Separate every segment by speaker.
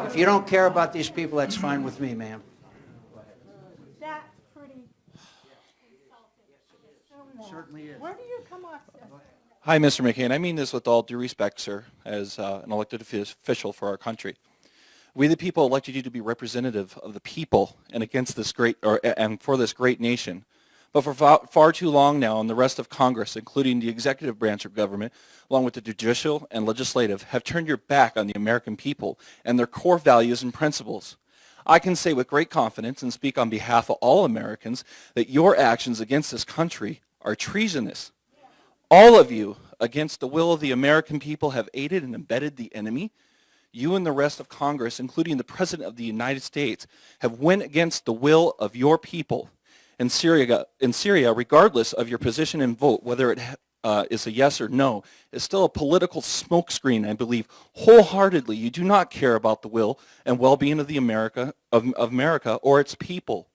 Speaker 1: If you don't care about these people, that's fine with me, ma'am.
Speaker 2: That's pretty insulting. Certainly is. Where do you come off?
Speaker 3: Hi, Mr. McCain. I mean this with all due respect, sir, as an elected official for our country. We, the people, elected you to be representative of the people and against this and for this great nation. But for far too long now, and the rest of Congress, including the executive branch of government, along with the judicial and legislative, have turned your back on the American people and their core values and principles. I can say with great confidence and speak on behalf of all Americans that your actions against this country are treasonous. All of you, against the will of the American people, have aided and abetted the enemy. You and the rest of Congress, including the President of the United States, have went against the will of your people. In Syria, regardless of your position and vote, whether it is a yes or no, is still a political smokescreen, I believe. Wholeheartedly, you do not care about the will and well-being of America or its people.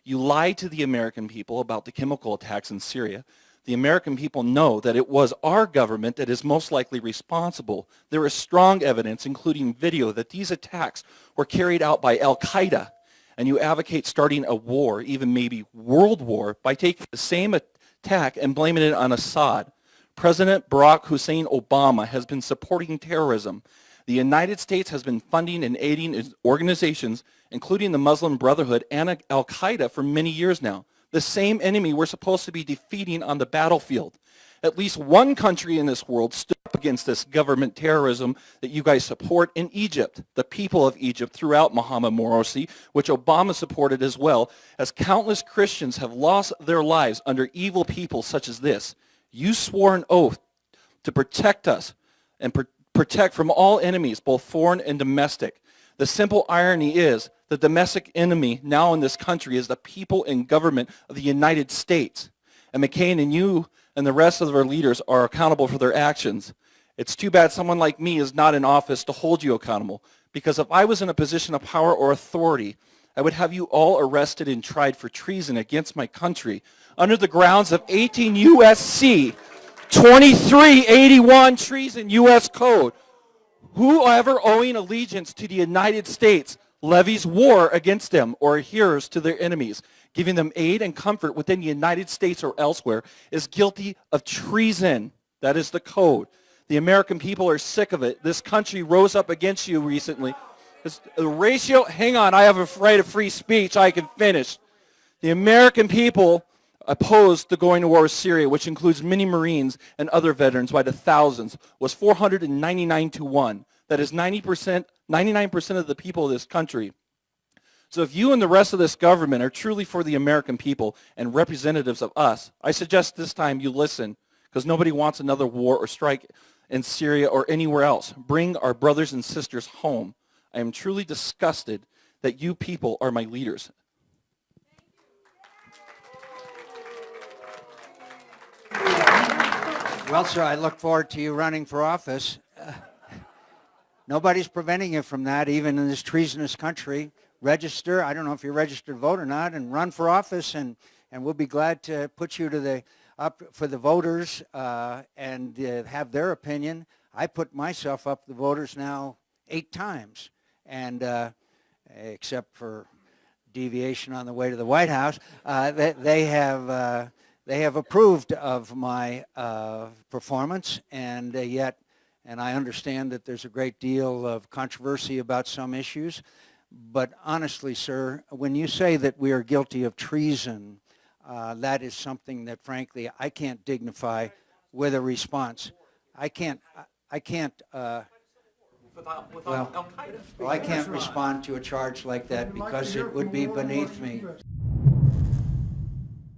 Speaker 3: You lied to the American people about the chemical attacks in Syria. The American people know that it was our government that is most likely responsible. There is strong evidence, including video, that these attacks were carried out by Al-Qaeda. And you advocate starting a war, even maybe world war, by taking the same attack and blaming it on Assad. President Barack Hussein Obama has been supporting terrorism. The United States has been funding and aiding organizations, including the Muslim Brotherhood and Al-Qaeda, for many years now. The same enemy we're supposed to be defeating on the battlefield. At least one country in this world stood up against this government terrorism that you guys support in Egypt, the people of Egypt throughout Mohammed Morsi, which Obama supported as well, as countless Christians have lost their lives under evil people such as this. You swore an oath to protect us and protect from all enemies, both foreign and domestic. The simple irony is the domestic enemy now in this country is the people and government of the United States. And McCain and you and the rest of our leaders are accountable for their actions. It's too bad someone like me is not in office to hold you accountable, because if I was in a position of power or authority, I would have you all arrested and tried for treason against my country under the grounds of 18 U.S.C. 2381 treason U.S. Code. Whoever owing allegiance to the United States levies war against them or adheres to their enemies, giving them aid and comfort within the United States or elsewhere, is guilty of treason. That is the code. The American people are sick of it. This country rose up against you recently. The ratio, hang on, I have a right of free speech. I can finish. The American people opposed to going to war with Syria, which includes many Marines and other veterans by the thousands, was 499 to 1. That is 99% of the people of this country. So if you and the rest of this government are truly for the American people and representatives of us, I suggest this time you listen, because nobody wants another war or strike in Syria or anywhere else. Bring our brothers and sisters home. I am truly disgusted that you people are my leaders.
Speaker 1: Well, sir, I look forward to you running for office. Nobody's preventing you from that, even in this treasonous country. Register, I don't know if you're a registered vote or not, and run for office, and we'll be glad to put you to up for the voters and have their opinion. I put myself up to the voters now 8 times, and except for deviation on the way to the White House, they have approved of my performance, and yet, and I understand that there's a great deal of controversy about some issues, but honestly, sir, when you say that we are guilty of treason, that is something that, frankly, I can't dignify with a response. I can't respond to a charge like that because it would be beneath me.